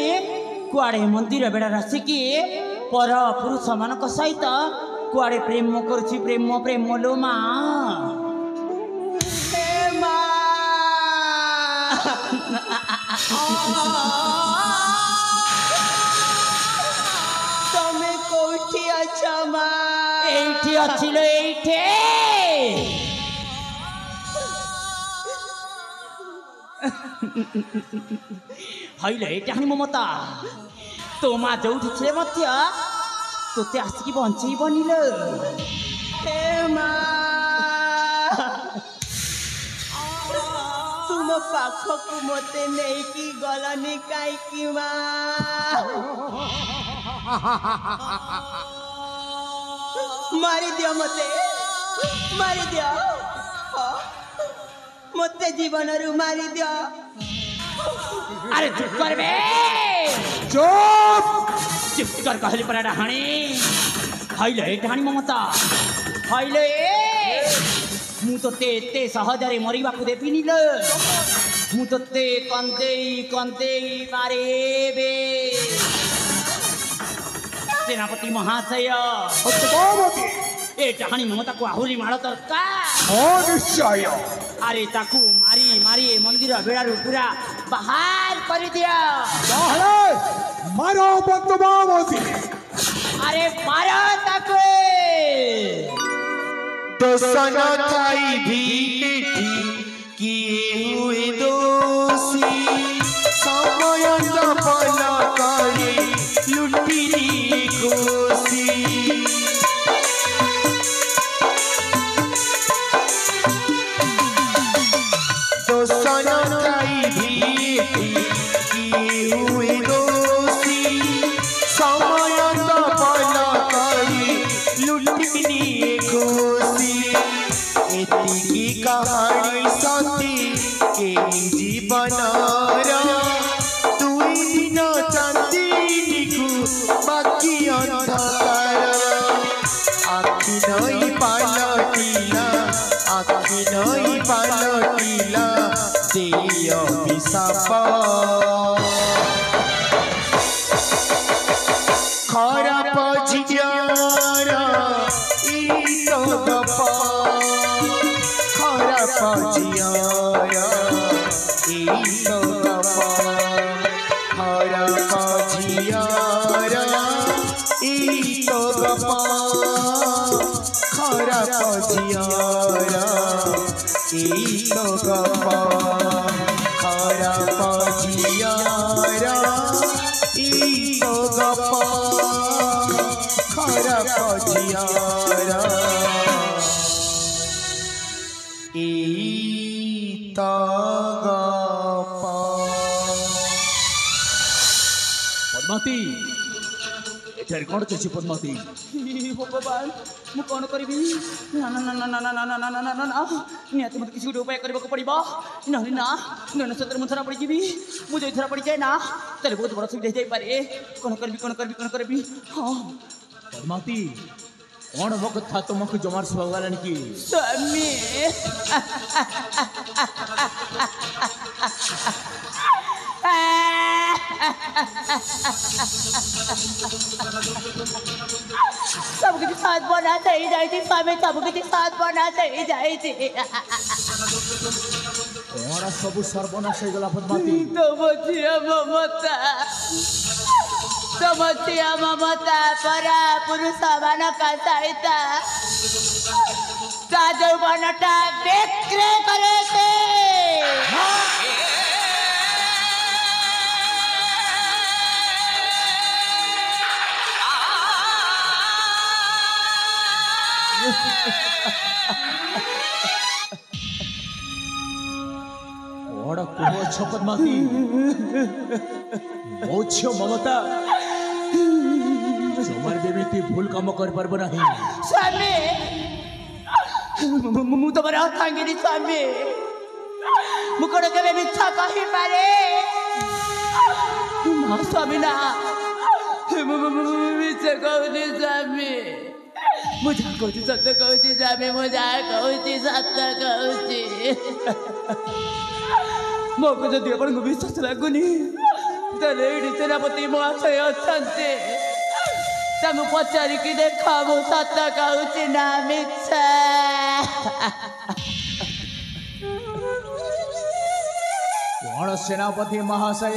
कुआड़े मंदिर बेड़ा राशि की पर पुरुष मानक सहित कुआड़े प्रेम करुछि प्रेम प्रेम लो मा तमे कोठी अच्छा मा एठी अछिलो एठे हइले डाहाणी ममता तो मा जोठी छे मध्य तोते आसिकी बंचई बनिलो हे मा तुम पाखकु मते नहीं की गलनी काई की मा मारी दियो मारी दियो मते जीवन रु मारी दियो अरे चुप कर बे चुप कर कहली पर डाहाणी हइले डाहाणी ममता हइले मु तोते एते सहजरे मरिबा को देबिनी ल मु तोते कंदेई कंदेई मारेबे सेनापति महाशय पद्मावती ए डाहाणी ममता को आहुरी माड़ दरकार ओ निश्चय अरे ताकू मारी मारी मंदिर बेड़ारू पूरा बाहर कर दिया ताहले मारो पद्मावती अरे मारो ताकू दोसन थाई भी किए हुए दोषी सम समय सफल करे लुटिनी खुशी दोसन थाई भी किए हुए दोषी समय सफल करे लुटिनी खुशी एतिकी कहानी सती के जीवन दुई दिन चांदी को बाकी अंधकार आखि नहीं पालटिला आखि नहीं पालटिला देय अभिशाप खराब झियार ई तो गप खराब झियार ई तो गप खराब झियार ई तो गप खराब झियार ई तो गप खराब झियार ई तो गप खराब झियार ई तो गप पद्मावती एठारे कौन चेसी पद्मावती भगवान मु कौन करी ना ना ना ना ना ना ना ना ना ना ना निहाती मत किसी उपाय करने को पड़िबा नहले ना नहले सतर मुथरा पड़ी जीवी मुझे इधर पड़ी जाए ना तेरे बहुत बड़ा सुविधा जाई पारे कौन करबी हां पद्मावती कौन वो कथा तुमको जमार भगवान की स्वामी सब कुछ साथ बना सही जाए थी स्वामी सब कुछ साथ बना सही जाए थी कौन सब सर्वनाश हो गला पद्मावती समझिया ममता परा पुरुष मान कसाईता बनटा बिक्री करे थे कौन कुह छ पद्मावती मो झियो ममता जमार बेमिति भूल काम कर परबो नाही स्वामी मु तुम्हारे अर्धांगिनी स्वामी मु कौन के मिथ्या कही पारे ना स्वामी ना मिथ्या कहूनी स्वामी मुझा कहूची सत्य कहूची स्वामी मुझा कहूची सत्य कहूची मो को जदि अपन विश्वास लागुनी ताले एडी सेनापति महाशय अछंती तमु पचारिकी देखा मु सत्य कहूची ना मिथ्या कौन सेनापति महाशय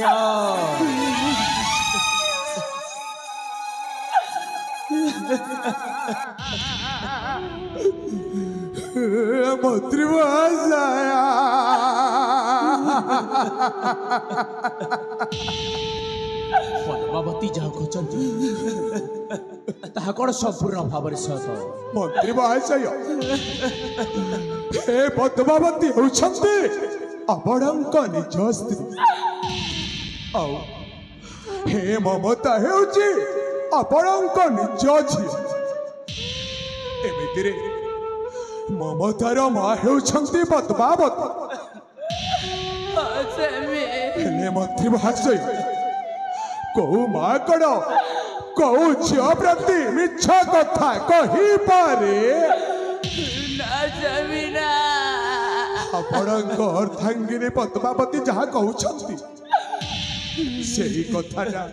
मंत्री महाशय पद्मावती जहाँ कहते ताहा कौन संपूर्ण भाव सत मंत्री महाशय हे पद्मावती होउछन्ति आपणक निज स्त्री आउ हे ममता हेउछि आपणक निज झियो एमितिरे ममतार माँ हेउछन्ति पद्मावती हेले मंत्री महाशय कौ माँ कड़ कौ झियो प्रति मिछ कथा कही पारे आपणक अर्धांगिनी पद्मावती जहाँ कहउछन्ति सेही कथाटा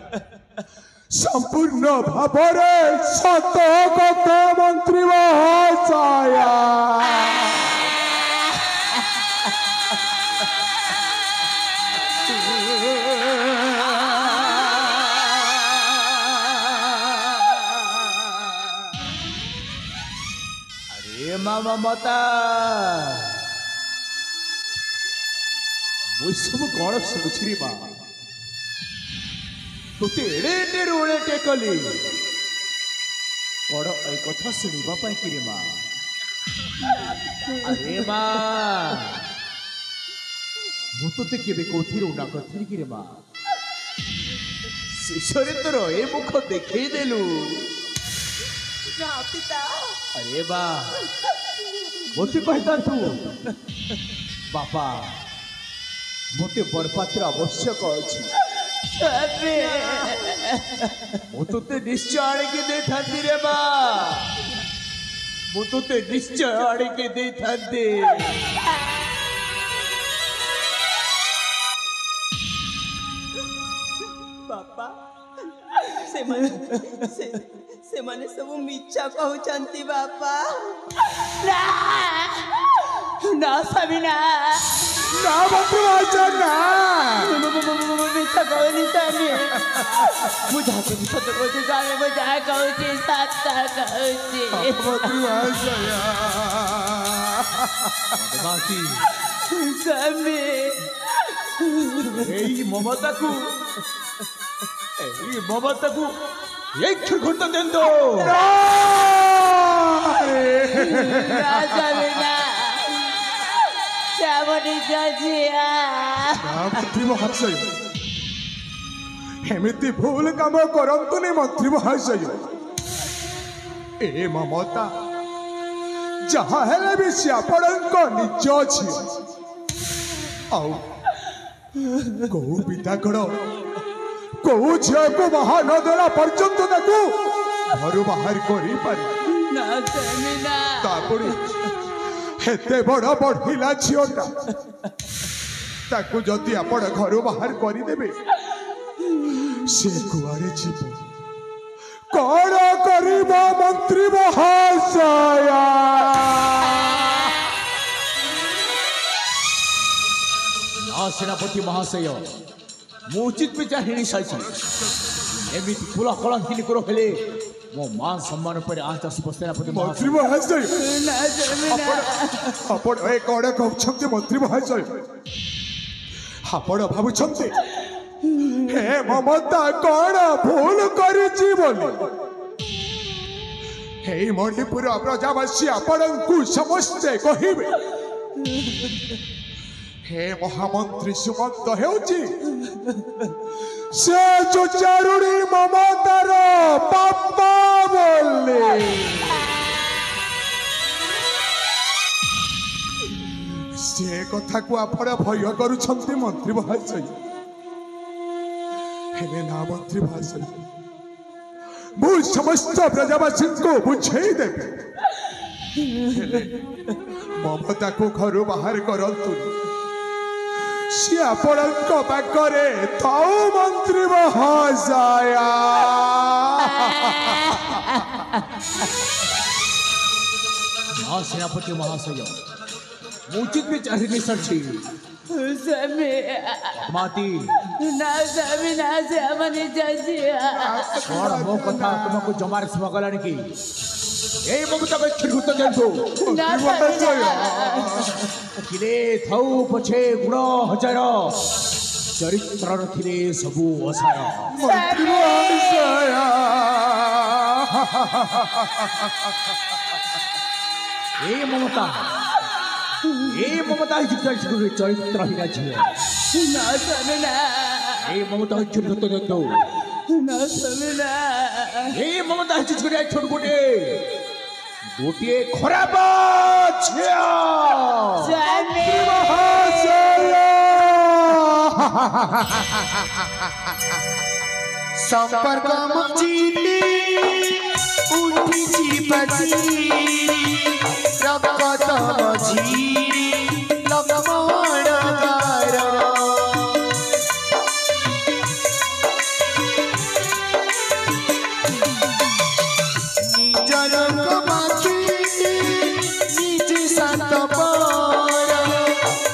संपूर्ण भावरे सत कथा मंत्री महाशय अरे ममता मुझ सब कौन शुणुछि रे माँ তোতে এড়ে রোড়ে কলি কড় এই কথা শুনিবা পাই কি রে মা আরে মা ମୁଁ ତୋତେ କେବେ କୋଉଠି ଋଣା କରିଥିଲି କି ରେ ମା ଶେଷରେ ତୋର ଏ ମୁଖ ଦେଖେଇ ଦେଲୁ ନା ପିତା ଆରେ ବା ମୋତେ କହିଥାନ୍ତୁ ବାପା ମୋତେ ବରପାତ୍ର ଆବଶ୍ୟକ ଅଛି ମୁଁ ତୋତେ ନିଶ୍ଚୟ ଆଣିକି ଦେଇଥାନ୍ତି ରେ ମା ମୁଁ ତୋତେ ନିଶ୍ଚୟ ଆଣିକି ଦେଇଥାନ୍ତି ବାପା ସେମାନେ ସବୁ ମିଛ କହୁଛନ୍ତି ବାପା ନା ନା ସ୍ୱାମୀ ନା ନା ମନ୍ତ୍ରୀ ଭାଉଜ ନା ମିଛ କହୁନି ସ୍ୱାମୀ ମୁଁ ଯାହା କହୁଛି ସତ କହୁଛି ସ୍ୱାମୀ ମୁଁ ଯାହା କହୁଛି ସତ କହୁଛି ମନ୍ତ୍ରୀ ଭାଉଜ ସ୍ୱାମୀ এই মমতাকু এই ঘন্ট দেন তো স্বামী না শ্যামনি ঝিয়া মନ୍ତ୍ରୀ ଭାଉଜ ଏମିତି ଭୁଲ କାମ କରନ୍ତୁନି ମନ୍ତ୍ରୀ ଭାଉଜ ଏ ମମତା ଯାହା ହେଲେ ବି ସେ ଆପଣଙ୍କ ନିଜ ଝିଅ ଆଉ କୋଉ ପିତାକଣ କୋଉ ଝିଅକୁ ବାହା ନ ଦେଲା ପର୍ଯ୍ୟନ୍ତ ତାକୁ ଘରୁ ବାହାର କରିପାରେ ନା ସ୍ୱାମୀ ନା ତାପରେ ଏତେ ବଡ଼ ବଢିଲା ଝିଅଟା ତାକୁ ଯଦି ଆପଣ ଘରୁ ବାହାର କରିଦେବେ ସେ କୁଆଡ଼େ ଯିବ କଣ କରିବ ମନ୍ତ୍ରୀ ମହାଶୟ সেনাপতি মহাশয় ମୁଁ ଉଚିତ ବିଚାର ହେଣି ସାରିଛି ଏମିତି ଫୁଲ କଳଙ୍କିନି କର ହେଲେ ମୋ ମା ସମ୍ମାନ ଉପରେ ଆଞ୍ଚ ଆସିବ ସେନାପତି ମନ୍ତ୍ରୀ ମହାଶୟ ଆପଣ ଏ କଣ କହୁଛନ୍ତି ମନ୍ତ୍ରୀ ମହାଶୟ ଆପଣ ଭାବୁଛନ୍ତି ହେ ମମତା କଣ ଭୁଲ କରିଛି ବୋଲି ଏଇ ମଣିପୁର ପ୍ରଜାବାସୀ ଆପଣଙ୍କୁ ସମସ୍ତେ କହିବେ हे महामंत्री सुमंत हेउची से जो चारुणी ममतार पापा बोले से कथा को आपण भय करूछंती मंत्री भाषय हेले ना मंत्री भाषय मु समस्त प्रजावासी को बुझेई देबे ममता को घर बाहर करंतु सी आपणक पाखरे थाउ मंत्री महाशय सेनापति महाशय उचित विचार हेणी सारी स्वामी माती ना स्वामी ना श्यामनी झिया कौन मो कथा तुमको जमार स्मगलानी की এই মমতা ব্যক্তিগত জানতো কিলে থাউ পছে গুণ হাজার চরিত্রর থিলে সবু অসার এই মমতা চরিত্রহীনা ঝিও না স্বামী না এই মমতা হচ্ছে সত্য না স্বামী না এই মমতা হচ্ছে ছোট গোটে গোটিয়ে খরাপ ঝিও স্বামী संपर्क मचिली उठिची बची रक्त मझी लक्ष्मण गार निजर बाकी निज सात पर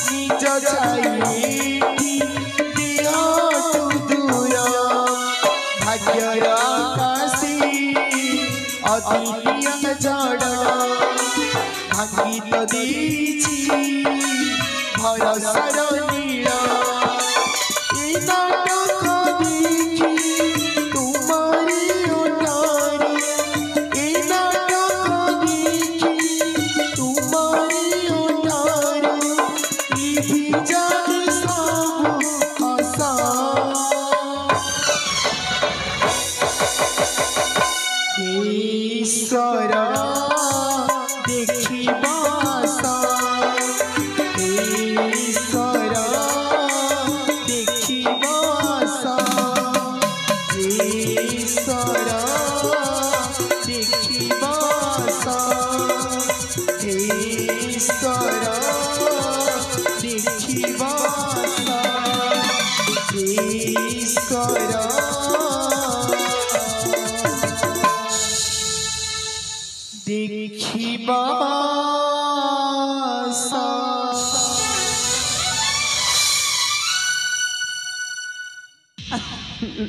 निज छाई भाग्यर काशी अतिप्रिय झड़ भांगी तो दीची भरसार नील नाटक देखी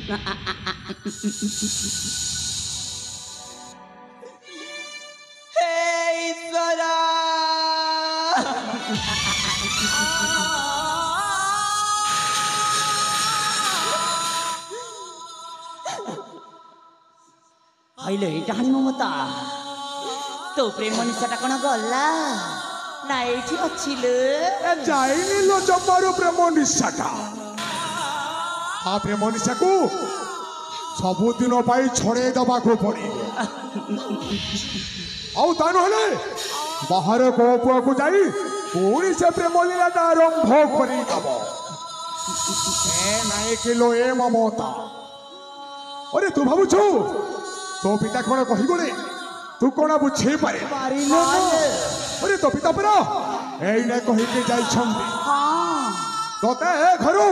हे ईश्वरा ଆଇଲେ ଡାହାଣୀ ମମତା ତୋ ପ୍ରେମ ନିଶାଟା କ'ଣ ଗଲା ନା ଏଇଠି ଅଛିଲୋ ଯାଇନି ଲୋ ଜମାରୁ ପ୍ରେମ ନିଶାଟା ତା ପ୍ରେମ ନିଶାକୁ ସବୁଦିନ ପାଇଁ ଛଡ଼େଇ ଦେବାକୁ ପଡ଼ିବ ଆଉ ତା ନହେଲେ ବାହାରେ କୋଉ ପୁଅକୁ ଯାଇ ପୁଣି ସେ ପ୍ରେମ ଲୀଳାଟା ଆରମ୍ଭ କରିଦେବ ଏ ନାଇଁ କିଲୋ ଏ ମମତା ଅରେ ତୁ ଭାବୁଛୁ ତୋ ପିତା କ'ଣ କହିଗଲେ ତୁ କ'ଣ ବୁଝେଇ ପାରିଲୁ ଅରେ ତୋ ପିତା ପରା ଏଇନେ କହିକି ଯାଇଛନ୍ତି ତୋତେ ଏ ଘରୁ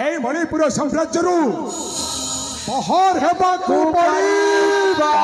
এই মণিপুর সাম্রাজ্যরু বহর হেবাকু পড়িবা